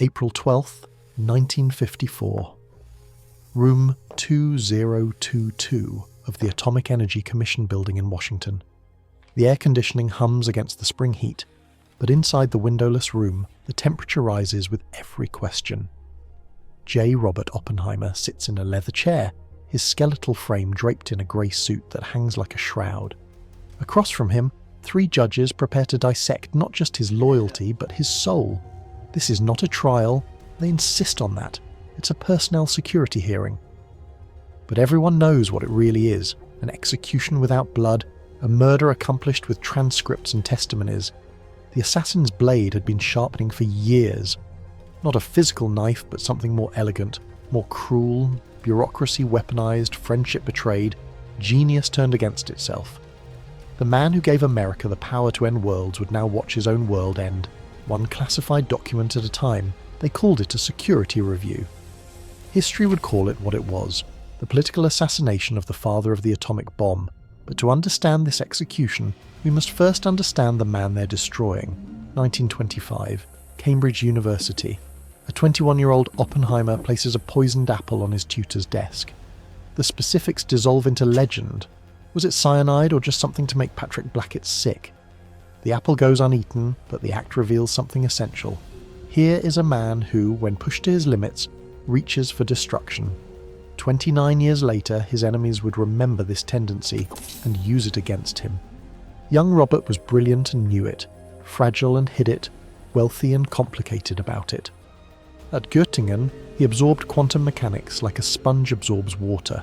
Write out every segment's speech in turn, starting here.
April 12th, 1954. Room 2022 of the Atomic Energy Commission building in Washington. The air conditioning hums against the spring heat, but inside the windowless room, the temperature rises with every question. J. Robert Oppenheimer sits in a leather chair, his skeletal frame draped in a grey suit that hangs like a shroud. Across from him, 3 judges prepare to dissect not just his loyalty, but his soul. This is not a trial. They insist on that. It's a personnel security hearing. But everyone knows what it really is: an execution without blood, a murder accomplished with transcripts and testimonies. The assassin's blade had been sharpening for years. Not a physical knife, but something more elegant, more cruel, bureaucracy weaponized, friendship betrayed, genius turned against itself. The man who gave America the power to end worlds would now watch his own world end, one classified document at a time. They called it a security review. History would call it what it was: the political assassination of the father of the atomic bomb. But to understand this execution, we must first understand the man they're destroying. 1925, Cambridge University. A 21-year-old Oppenheimer places a poisoned apple on his tutor's desk. The specifics dissolve into legend. Was it cyanide or just something to make Patrick Blackett sick? The apple goes uneaten, but the act reveals something essential. Here is a man who, when pushed to his limits, reaches for destruction. 29 years later, his enemies would remember this tendency and use it against him. Young Robert was brilliant and knew it, fragile and hid it, wealthy and complicated about it. At Göttingen, he absorbed quantum mechanics like a sponge absorbs water.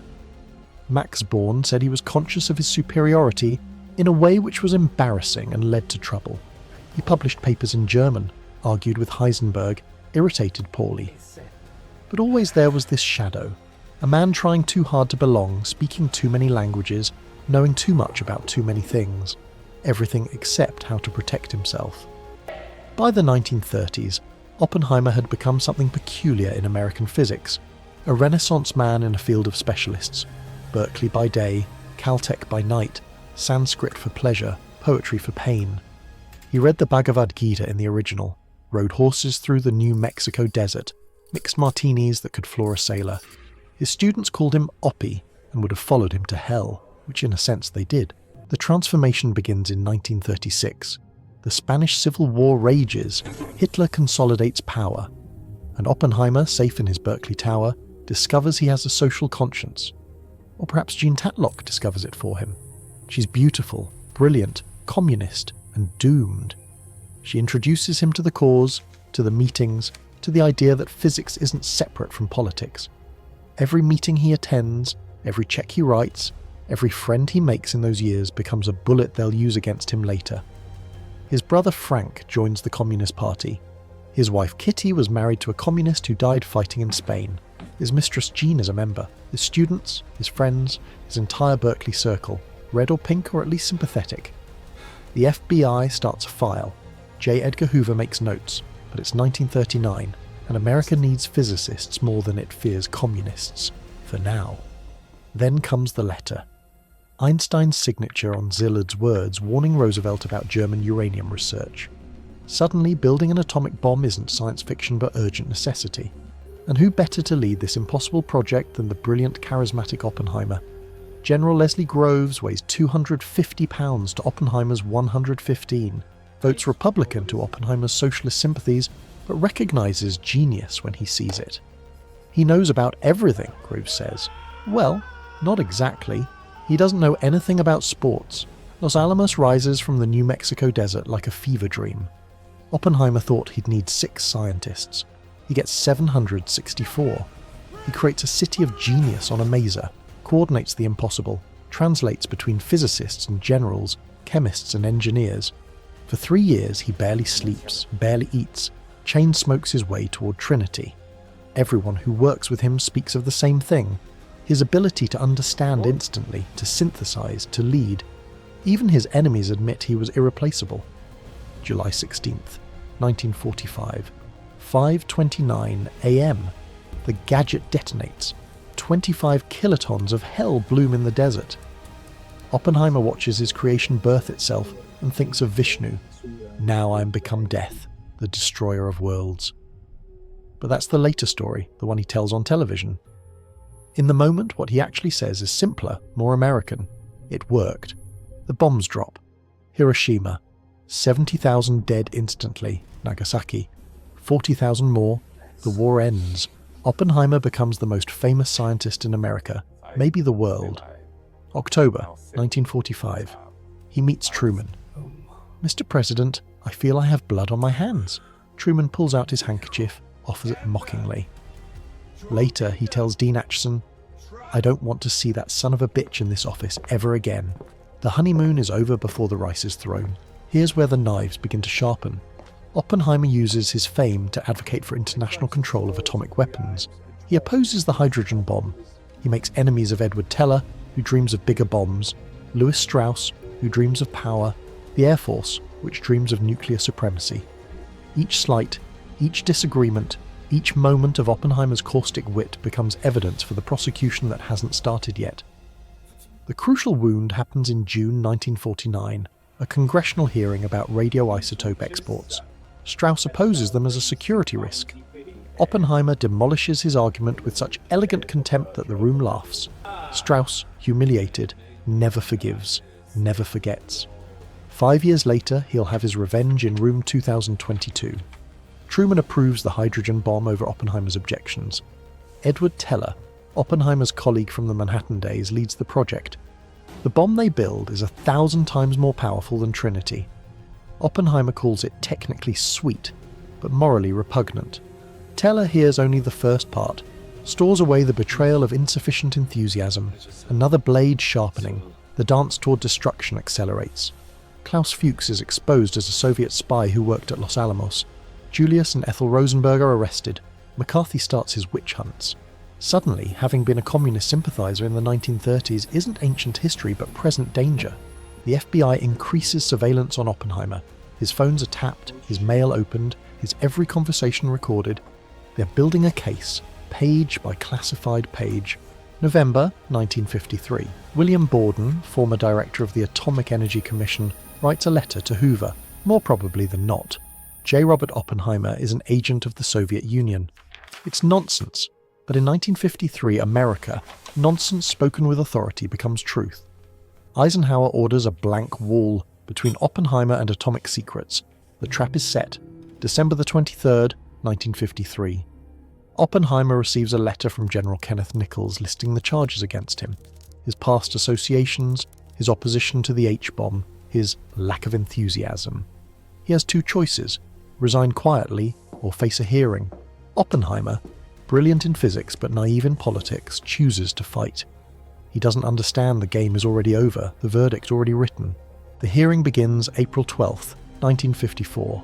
Max Born said he was conscious of his superiority in a way which was embarrassing and led to trouble. He published papers in German, argued with Heisenberg, irritated Pauli. But always there was this shadow. A man trying too hard to belong, speaking too many languages, knowing too much about too many things. Everything except how to protect himself. By the 1930s, Oppenheimer had become something peculiar in American physics. A renaissance man in a field of specialists. Berkeley by day, Caltech by night, Sanskrit for pleasure, poetry for pain. He read the Bhagavad Gita in the original, rode horses through the New Mexico desert, mixed martinis that could floor a sailor. His students called him Oppie and would have followed him to hell, which in a sense they did. The transformation begins in 1936. The Spanish Civil War rages, Hitler consolidates power, and Oppenheimer, safe in his Berkeley tower, discovers he has a social conscience. Or perhaps Jean Tatlock discovers it for him. She's beautiful, brilliant, communist, and doomed. She introduces him to the cause, to the meetings, to the idea that physics isn't separate from politics. Every meeting he attends, every check he writes, every friend he makes in those years becomes a bullet they'll use against him later. His brother Frank joins the Communist Party. His wife Kitty was married to a communist who died fighting in Spain. His mistress Jean is a member. His students, his friends, his entire Berkeley circle, red or pink or at least sympathetic. The FBI starts a file. J. Edgar Hoover makes notes, but it's 1939, and America needs physicists more than it fears communists, for now. Then comes the letter. Einstein's signature on Zillard's words warning Roosevelt about German uranium research. Suddenly, building an atomic bomb isn't science fiction but urgent necessity. And who better to lead this impossible project than the brilliant, charismatic Oppenheimer? General Leslie Groves weighs 250 pounds to Oppenheimer's 115, votes Republican to Oppenheimer's socialist sympathies, but recognizes genius when he sees it. He knows about everything, Groves says. Well, not exactly. He doesn't know anything about sports. Los Alamos rises from the New Mexico desert like a fever dream. Oppenheimer thought he'd need 6 scientists. He gets 764. He creates a city of genius on a maser, coordinates the impossible, translates between physicists and generals, chemists and engineers. For 3 years he barely sleeps, barely eats, chain smokes his way toward Trinity. Everyone who works with him speaks of the same thing. His ability to understand instantly, to synthesize, to lead. Even his enemies admit he was irreplaceable. July 16th, 1945. 5:29 a.m. The gadget detonates. 25 kilotons of hell bloom in the desert. Oppenheimer watches his creation birth itself and thinks of Vishnu. Now I am become death, the destroyer of worlds. But that's the later story, the one he tells on television. In the moment, what he actually says is simpler, more American. It worked. The bombs drop. Hiroshima. 70,000 dead instantly. Nagasaki. 40,000 more. The war ends. Oppenheimer becomes the most famous scientist in America, maybe the world. October 1945. He meets Truman. "Mr. President, I feel I have blood on my hands." Truman pulls out his handkerchief, offers it mockingly. Later, he tells Dean Acheson, "I don't want to see that son of a bitch in this office ever again." The honeymoon is over before the rice is thrown. Here's where the knives begin to sharpen. Oppenheimer uses his fame to advocate for international control of atomic weapons. He opposes the hydrogen bomb. He makes enemies of Edward Teller, who dreams of bigger bombs, Lewis Strauss, who dreams of power, the Air Force, which dreams of nuclear supremacy. Each slight, each disagreement, each moment of Oppenheimer's caustic wit becomes evidence for the prosecution that hasn't started yet. The crucial wound happens in June 1949, a congressional hearing about radioisotope exports. Strauss opposes them as a security risk. Oppenheimer demolishes his argument with such elegant contempt that the room laughs. Strauss, humiliated, never forgives, never forgets. 5 years later, he'll have his revenge in room 2022. Truman approves the hydrogen bomb over Oppenheimer's objections. Edward Teller, Oppenheimer's colleague from the Manhattan days, leads the project. The bomb they build is 1,000 times more powerful than Trinity. Oppenheimer calls it technically sweet, but morally repugnant. Teller hears only the first part, stores away the betrayal of insufficient enthusiasm, another blade sharpening, the dance toward destruction accelerates. Klaus Fuchs is exposed as a Soviet spy who worked at Los Alamos. Julius and Ethel Rosenberg are arrested. McCarthy starts his witch hunts. Suddenly, having been a communist sympathizer in the 1930s isn't ancient history but present danger. The FBI increases surveillance on Oppenheimer. His phones are tapped, his mail opened, his every conversation recorded. They're building a case, page by classified page. November 1953. William Borden, former director of the Atomic Energy Commission, writes a letter to Hoover, more probably than not. J. Robert Oppenheimer is an agent of the Soviet Union. It's nonsense, but in 1953 America, nonsense spoken with authority becomes truth. Eisenhower orders a blank wall between Oppenheimer and atomic secrets. The trap is set. December the 23rd, 1953. Oppenheimer receives a letter from General Kenneth Nichols listing the charges against him, his past associations, his opposition to the H-bomb, his lack of enthusiasm. He has two choices: resign quietly or face a hearing. Oppenheimer, brilliant in physics but naive in politics, chooses to fight. He doesn't understand the game is already over, the verdict already written. The hearing begins April 12th, 1954.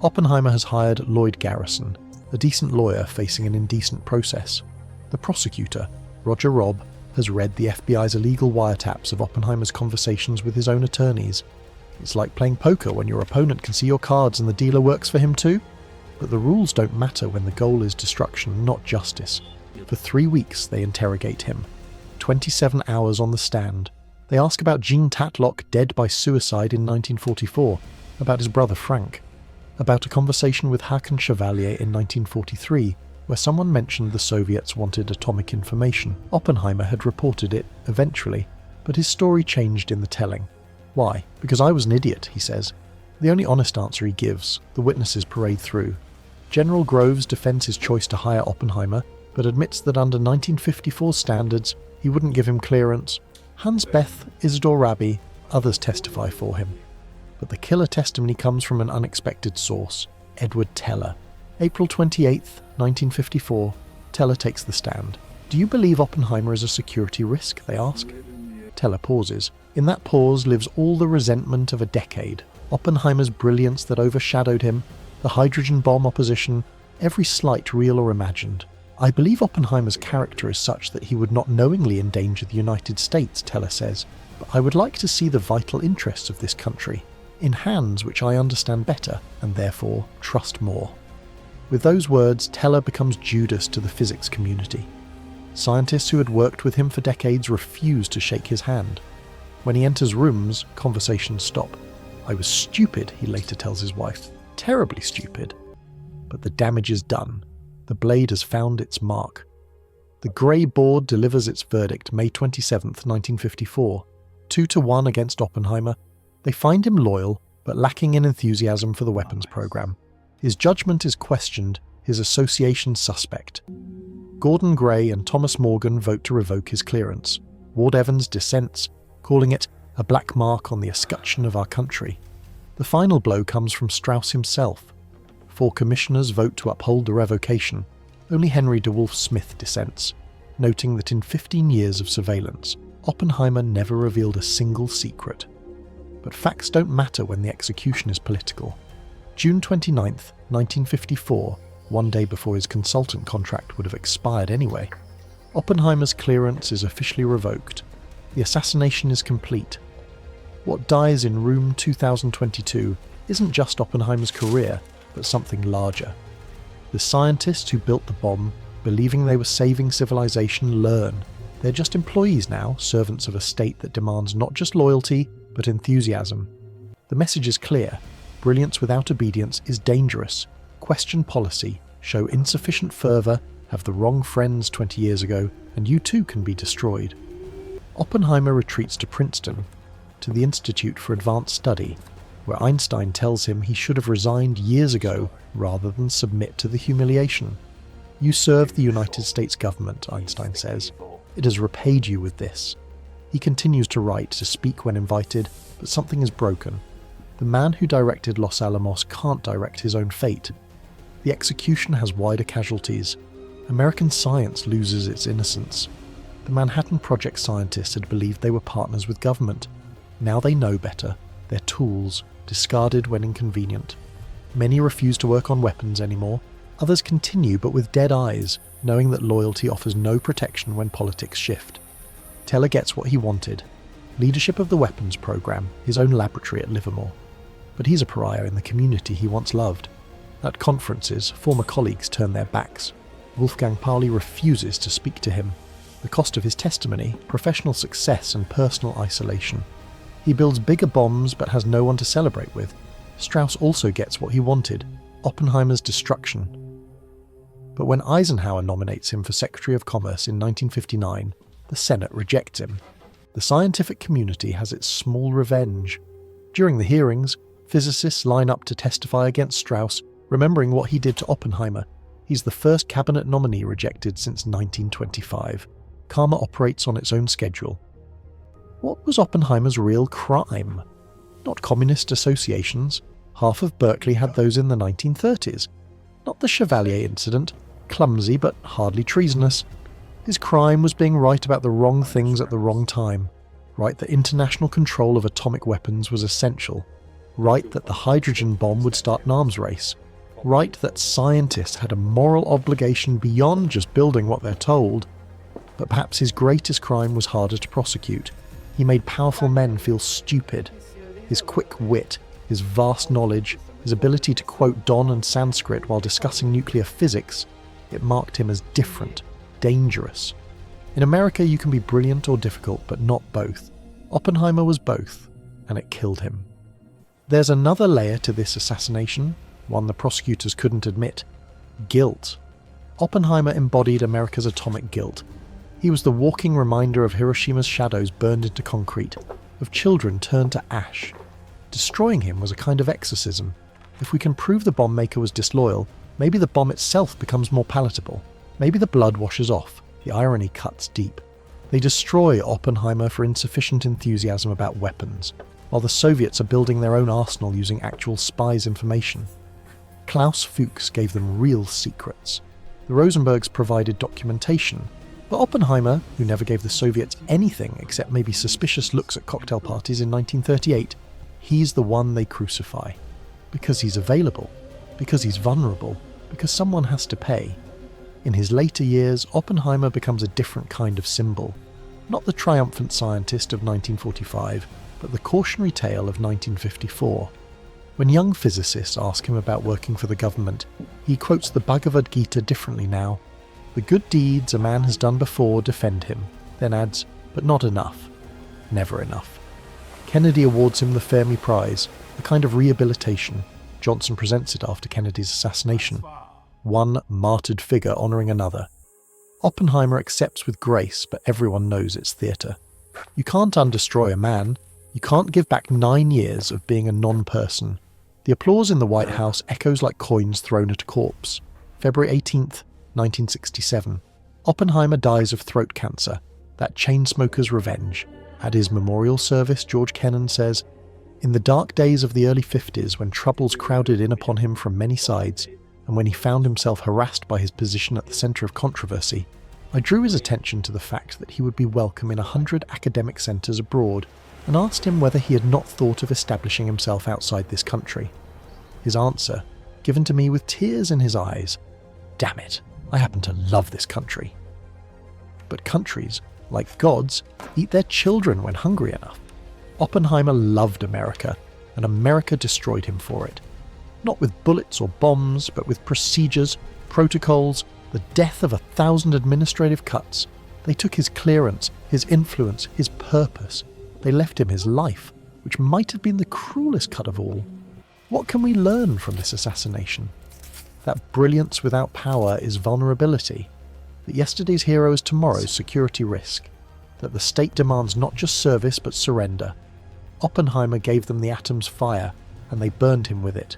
Oppenheimer has hired Lloyd Garrison, a decent lawyer facing an indecent process. The prosecutor, Roger Robb, has read the FBI's illegal wiretaps of Oppenheimer's conversations with his own attorneys. It's like playing poker when your opponent can see your cards and the dealer works for him too. But the rules don't matter when the goal is destruction, not justice. For 3 weeks they interrogate him. 27 hours on the stand. They ask about Jean Tatlock dead by suicide in 1944, about his brother Frank, about a conversation with Hakan Chevalier in 1943, where someone mentioned the Soviets wanted atomic information. Oppenheimer had reported it, eventually, but his story changed in the telling. Why? Because I was an idiot, he says. The only honest answer he gives. The witnesses parade through. General Groves defends his choice to hire Oppenheimer, but admits that under 1954 standards, he wouldn't give him clearance. Hans Beth, Isidore Rabi, others testify for him. But the killer testimony comes from an unexpected source, Edward Teller. April 28th, 1954, Teller takes the stand. "Do you believe Oppenheimer is a security risk?" they ask. Teller pauses. In that pause lives all the resentment of a decade. Oppenheimer's brilliance that overshadowed him, the hydrogen bomb opposition, every slight real or imagined. "I believe Oppenheimer's character is such that he would not knowingly endanger the United States," Teller says, "but I would like to see the vital interests of this country in hands which I understand better and therefore trust more." With those words, Teller becomes Judas to the physics community. Scientists who had worked with him for decades refuse to shake his hand. When he enters rooms, conversations stop. "I was stupid," he later tells his wife. "Terribly stupid." But the damage is done. The blade has found its mark. The Grey Board delivers its verdict May 27, 1954. 2-1 against Oppenheimer. They find him loyal, but lacking in enthusiasm for the weapons program. His judgment is questioned, his association suspect. Gordon Gray and Thomas Morgan vote to revoke his clearance. Ward Evans dissents, calling it a black mark on the escutcheon of our country. The final blow comes from Strauss himself. 4 commissioners vote to uphold the revocation. Only Henry DeWolf Smith dissents, noting that in 15 years of surveillance, Oppenheimer never revealed a single secret. But facts don't matter when the execution is political. June 29, 1954, one day before his consultant contract would have expired anyway, Oppenheimer's clearance is officially revoked. The assassination is complete. What dies in room 2022 isn't just Oppenheimer's career, but something larger. The scientists who built the bomb, believing they were saving civilization, learn. They're just employees now, servants of a state that demands not just loyalty, but enthusiasm. The message is clear. Brilliance without obedience is dangerous. Question policy, show insufficient fervour, have the wrong friends 20 years ago, and you too can be destroyed. Oppenheimer retreats to Princeton, to the Institute for Advanced Study, where Einstein tells him he should have resigned years ago rather than submit to the humiliation. You serve the United States government, Einstein says. It has repaid you with this. He continues to write, to speak when invited, but something is broken. The man who directed Los Alamos can't direct his own fate. The execution has wider casualties. American science loses its innocence. The Manhattan Project scientists had believed they were partners with government. Now they know better. They're tools, discarded when inconvenient. Many refuse to work on weapons anymore. Others continue, but with dead eyes, knowing that loyalty offers no protection when politics shift. Teller gets what he wanted. Leadership of the weapons program, his own laboratory at Livermore. But he's a pariah in the community he once loved. At conferences, former colleagues turn their backs. Wolfgang Pauli refuses to speak to him. The cost of his testimony, professional success and personal isolation. He builds bigger bombs but has no one to celebrate with. Strauss also gets what he wanted, Oppenheimer's destruction. But when Eisenhower nominates him for Secretary of Commerce in 1959, the Senate rejects him. The scientific community has its small revenge. During the hearings, physicists line up to testify against Strauss, remembering what he did to Oppenheimer. He's the first cabinet nominee rejected since 1925. Karma operates on its own schedule. What was Oppenheimer's real crime? Not communist associations. Half of Berkeley had those in the 1930s. Not the Chevalier incident, clumsy but hardly treasonous. His crime was being right about the wrong things at the wrong time. Right that international control of atomic weapons was essential. Right that the hydrogen bomb would start an arms race. Right that scientists had a moral obligation beyond just building what they're told. But perhaps his greatest crime was harder to prosecute. He made powerful men feel stupid. His quick wit, his vast knowledge, his ability to quote Don and Sanskrit while discussing nuclear physics, it marked him as different, dangerous. In America you can be brilliant or difficult, but not both. Oppenheimer was both, and it killed him. There's another layer to this assassination, one the prosecutors couldn't admit. Guilt. Oppenheimer embodied America's atomic guilt. He was the walking reminder of Hiroshima's shadows burned into concrete, of children turned to ash. Destroying him was a kind of exorcism. If we can prove the bomb maker was disloyal, maybe the bomb itself becomes more palatable. Maybe the blood washes off. The irony cuts deep. They destroy Oppenheimer for insufficient enthusiasm about weapons, while the Soviets are building their own arsenal using actual spies' information. Klaus Fuchs gave them real secrets. The Rosenbergs provided documentation, but Oppenheimer, who never gave the Soviets anything except maybe suspicious looks at cocktail parties in 1938, he's the one they crucify. Because he's available, because he's vulnerable, because someone has to pay. In his later years, Oppenheimer becomes a different kind of symbol. Not the triumphant scientist of 1945, but the cautionary tale of 1954. When young physicists ask him about working for the government, he quotes the Bhagavad Gita differently now. The good deeds a man has done before defend him, then adds, but not enough. Never enough. Kennedy awards him the Fermi Prize, a kind of rehabilitation. Johnson presents it after Kennedy's assassination. one martyred figure honouring another. Oppenheimer accepts with grace, but everyone knows it's theatre. You can't undestroy a man. You can't give back 9 years of being a non-person. The applause in the White House echoes like coins thrown at a corpse. February 18th, 1967. Oppenheimer dies of throat cancer, that chain-smoker's revenge. At his memorial service, George Kennan says, "In the dark days of the early 50s, when troubles crowded in upon him from many sides, and when he found himself harassed by his position at the centre of controversy, I drew his attention to the fact that he would be welcome in 100 academic centres abroad, and asked him whether he had not thought of establishing himself outside this country. His answer, given to me with tears in his eyes, 'Damn it, I happen to love this country.' But countries, like gods, eat their children when hungry enough. Oppenheimer loved America, and America destroyed him for it. Not with bullets or bombs, but with procedures, protocols, the death of 1,000 administrative cuts. They took his clearance, his influence, his purpose. They left him his life, which might have been the cruelest cut of all. What can we learn from this assassination? That brilliance without power is vulnerability. That yesterday's hero is tomorrow's security risk. That the state demands not just service but surrender. Oppenheimer gave them the atom's fire, and they burned him with it.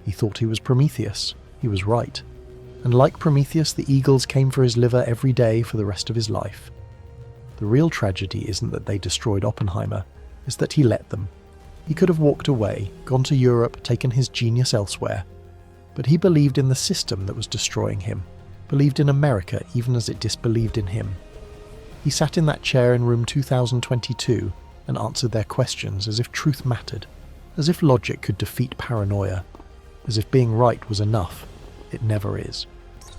He thought he was Prometheus. He was right. And like Prometheus, the eagles came for his liver every day for the rest of his life. The real tragedy isn't that they destroyed Oppenheimer, it's that he let them. He could have walked away, gone to Europe, taken his genius elsewhere. But he believed in the system that was destroying him, believed in America even as it disbelieved in him. He sat in that chair in room 2022 and answered their questions as if truth mattered, as if logic could defeat paranoia, as if being right was enough. It never is.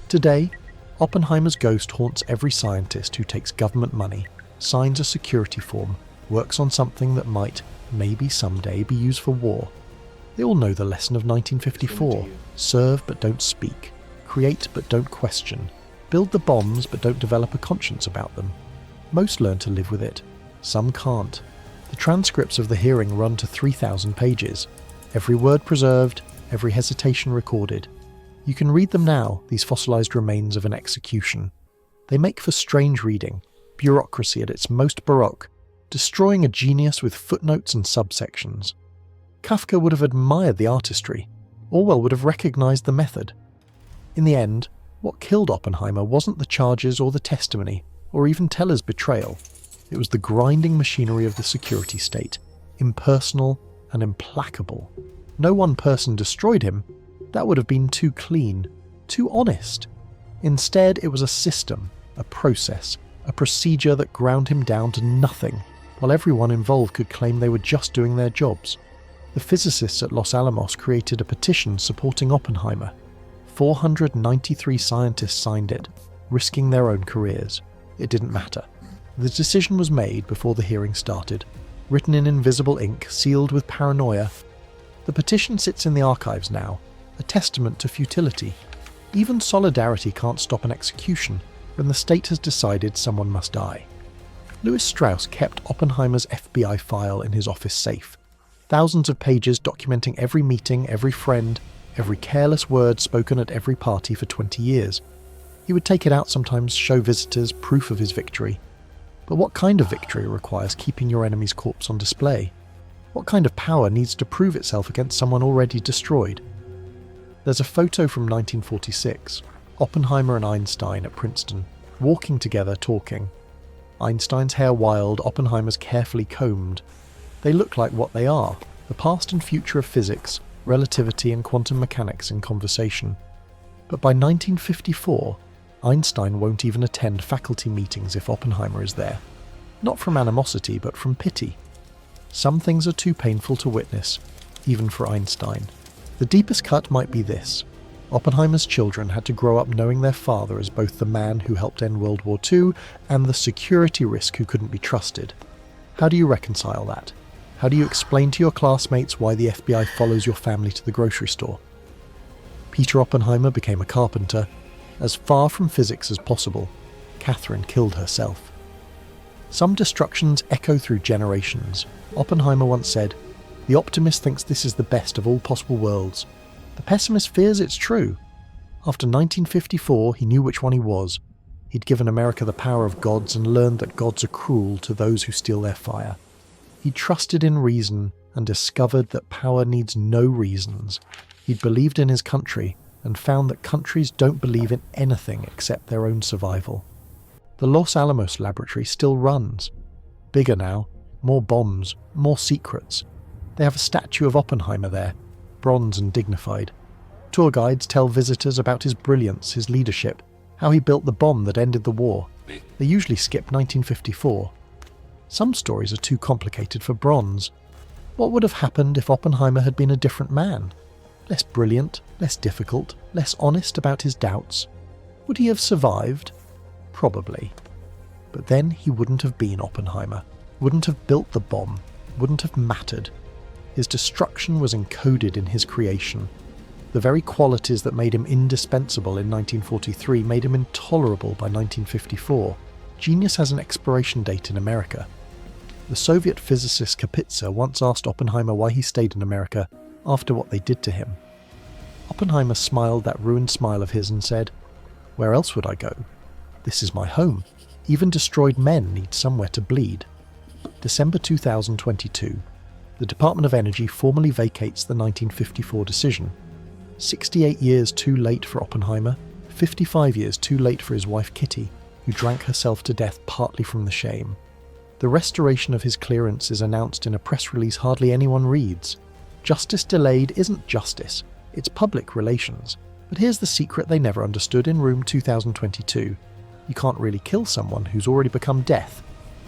Today, Oppenheimer's ghost haunts every scientist who takes government money, signs a security form, works on something that might, maybe someday, be used for war. They all know the lesson of 1954. Serve but don't speak. Create but don't question. Build the bombs but don't develop a conscience about them. Most learn to live with it. Some can't. The transcripts of the hearing run to 3,000 pages. Every word preserved, every hesitation recorded. You can read them now, these fossilized remains of an execution. They make for strange reading, bureaucracy at its most baroque, destroying a genius with footnotes and subsections. Kafka would have admired the artistry. Orwell would have recognized the method. In the end, what killed Oppenheimer wasn't the charges or the testimony, or even Teller's betrayal. It was the grinding machinery of the security state, impersonal and implacable. No one person destroyed him. That would have been too clean, too honest. Instead, it was a system, a process, a procedure that ground him down to nothing, while everyone involved could claim they were just doing their jobs. The physicists at Los Alamos created a petition supporting Oppenheimer. 493 scientists signed it, risking their own careers. It didn't matter. The decision was made before the hearing started, written in invisible ink, sealed with paranoia. The petition sits in the archives now, a testament to futility. Even solidarity can't stop an execution when the state has decided someone must die. Lewis Strauss kept Oppenheimer's FBI file in his office safe. Thousands of pages documenting every meeting, every friend, every careless word spoken at every party for 20 years. He would take it out sometimes, show visitors proof of his victory. But what kind of victory requires keeping your enemy's corpse on display? What kind of power needs to prove itself against someone already destroyed? There's a photo from 1946, Oppenheimer and Einstein at Princeton, walking together talking. Einstein's hair wild, Oppenheimer's carefully combed. They look like what they are, the past and future of physics, relativity and quantum mechanics in conversation. But by 1954, Einstein won't even attend faculty meetings if Oppenheimer is there. Not from animosity, but from pity. Some things are too painful to witness, even for Einstein. The deepest cut might be this. Oppenheimer's children had to grow up knowing their father as both the man who helped end World War II and the security risk who couldn't be trusted. How do you reconcile that? How do you explain to your classmates why the FBI follows your family to the grocery store? Peter Oppenheimer became a carpenter. As far from physics as possible, Catherine killed herself. Some destructions echo through generations. Oppenheimer once said, "The optimist thinks this is the best of all possible worlds. The pessimist fears it's true." After 1954, he knew which one he was. He'd given America the power of gods and learned that gods are cruel to those who steal their fire. He trusted in reason and discovered that power needs no reasons. He'd believed in his country and found that countries don't believe in anything except their own survival. The Los Alamos laboratory still runs. Bigger now, more bombs, more secrets. They have a statue of Oppenheimer there, bronze and dignified. Tour guides tell visitors about his brilliance, his leadership, how he built the bomb that ended the war. They usually skip 1954. Some stories are too complicated for bronze. What would have happened if Oppenheimer had been a different man? Less brilliant, less difficult, less honest about his doubts? Would he have survived? Probably. But then he wouldn't have been Oppenheimer, wouldn't have built the bomb, wouldn't have mattered. His destruction was encoded in his creation. The very qualities that made him indispensable in 1943 made him intolerable by 1954. Genius has an expiration date in America. The Soviet physicist Kapitsa once asked Oppenheimer why he stayed in America after what they did to him. Oppenheimer smiled that ruined smile of his and said, "Where else would I go? This is my home. Even destroyed men need somewhere to bleed." December 2022. The Department of Energy formally vacates the 1954 decision. 68 years too late for Oppenheimer, 55 years too late for his wife Kitty, who drank herself to death partly from the shame. The restoration of his clearance is announced in a press release hardly anyone reads. Justice delayed isn't justice, it's public relations. But here's the secret they never understood in room 2022. You can't really kill someone who's already become death.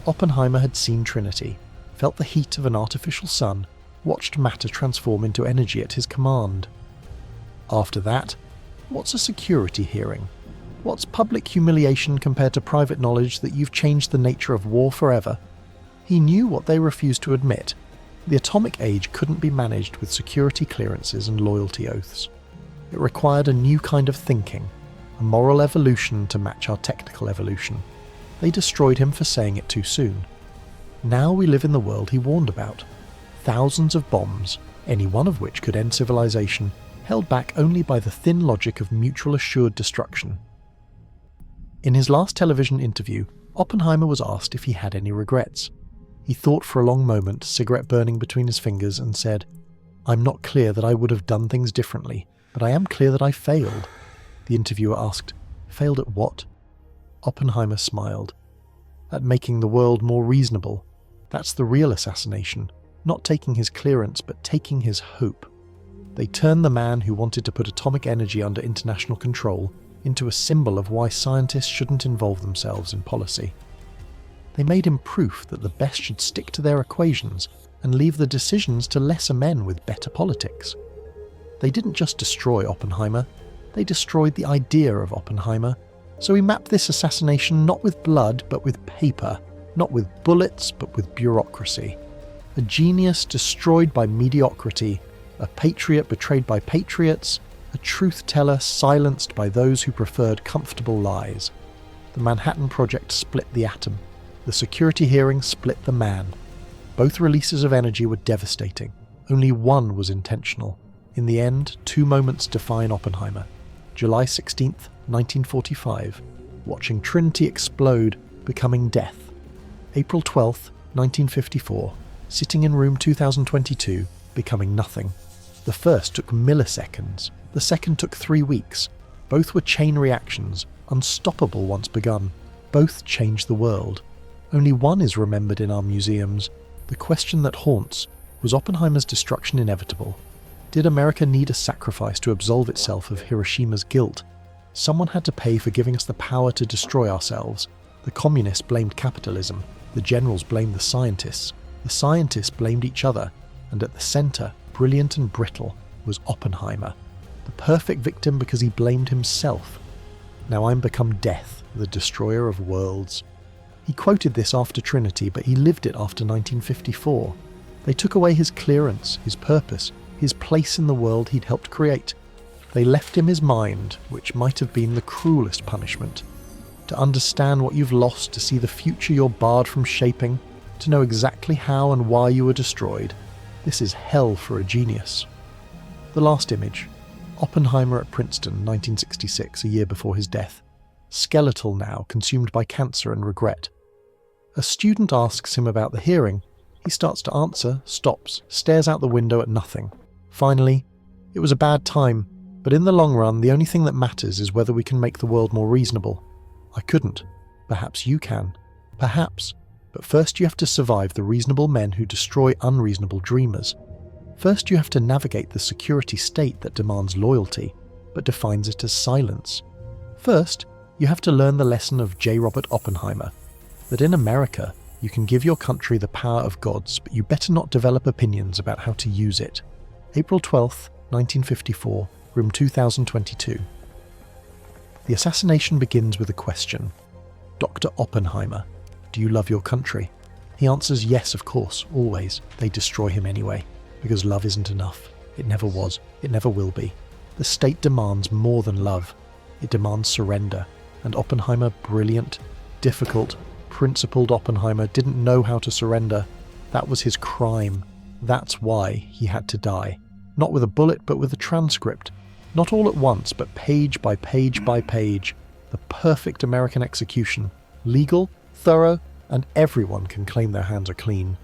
Oppenheimer had seen Trinity, felt the heat of an artificial sun, watched matter transform into energy at his command. After that, what's a security hearing? What's public humiliation compared to private knowledge that you've changed the nature of war forever? He knew what they refused to admit. The atomic age couldn't be managed with security clearances and loyalty oaths. It required a new kind of thinking, a moral evolution to match our technical evolution. They destroyed him for saying it too soon. Now we live in the world he warned about. Thousands of bombs, any one of which could end civilization, held back only by the thin logic of mutual assured destruction. In his last television interview, Oppenheimer was asked if he had any regrets. He thought for a long moment, cigarette burning between his fingers, and said, "I'm not clear that I would have done things differently, but I am clear that I failed." The interviewer asked, "Failed at what?" Oppenheimer smiled. "At making the world more reasonable. That's the real assassination, not taking his clearance, but taking his hope." They turned the man who wanted to put atomic energy under international control into a symbol of why scientists shouldn't involve themselves in policy. They made him proof that the best should stick to their equations and leave the decisions to lesser men with better politics. They didn't just destroy Oppenheimer, they destroyed the idea of Oppenheimer. So we mapped this assassination not with blood but with paper, not with bullets but with bureaucracy. A genius destroyed by mediocrity, a patriot betrayed by patriots, a truth-teller silenced by those who preferred comfortable lies. The Manhattan Project split the atom. The security hearing split the man. Both releases of energy were devastating. Only one was intentional. In the end, 2 moments define Oppenheimer. July 16th, 1945, watching Trinity explode, becoming death. April 12th, 1954, sitting in room 2022, becoming nothing. The first took milliseconds, the second took 3 weeks. Both were chain reactions, unstoppable once begun. Both changed the world. Only one is remembered in our museums. The question that haunts, was Oppenheimer's destruction inevitable? Did America need a sacrifice to absolve itself of Hiroshima's guilt? Someone had to pay for giving us the power to destroy ourselves. The communists blamed capitalism, the generals blamed the scientists blamed each other, and at the centre, brilliant and brittle, was Oppenheimer. The perfect victim because he blamed himself. Now I'm become death, the destroyer of worlds. He quoted this after Trinity, but he lived it after 1954. They took away his clearance, his purpose, his place in the world he'd helped create. They left him his mind, which might have been the cruelest punishment. To understand what you've lost, to see the future you're barred from shaping, to know exactly how and why you were destroyed. This is hell for a genius. The last image. Oppenheimer at Princeton, 1966, a year before his death. Skeletal now, consumed by cancer and regret. A student asks him about the hearing. He starts to answer, stops, stares out the window at nothing. Finally, it was a bad time, but in the long run, the only thing that matters is whether we can make the world more reasonable. I couldn't. Perhaps you can. Perhaps. But first you have to survive the reasonable men who destroy unreasonable dreamers. First you have to navigate the security state that demands loyalty, but defines it as silence. First, you have to learn the lesson of J. Robert Oppenheimer, that in America, you can give your country the power of gods, but you better not develop opinions about how to use it. April 12th, 1954, room 2022. The assassination begins with a question. Dr. Oppenheimer, do you love your country? He answers yes, of course, always. They destroy him anyway, because love isn't enough. It never was. It never will be. The state demands more than love. It demands surrender. And Oppenheimer, brilliant, difficult, principled Oppenheimer, didn't know how to surrender. That was his crime. That's why he had to die. Not with a bullet, but with a transcript. Not all at once, but page by page by page. The perfect American execution. Legal, thorough, and everyone can claim their hands are clean.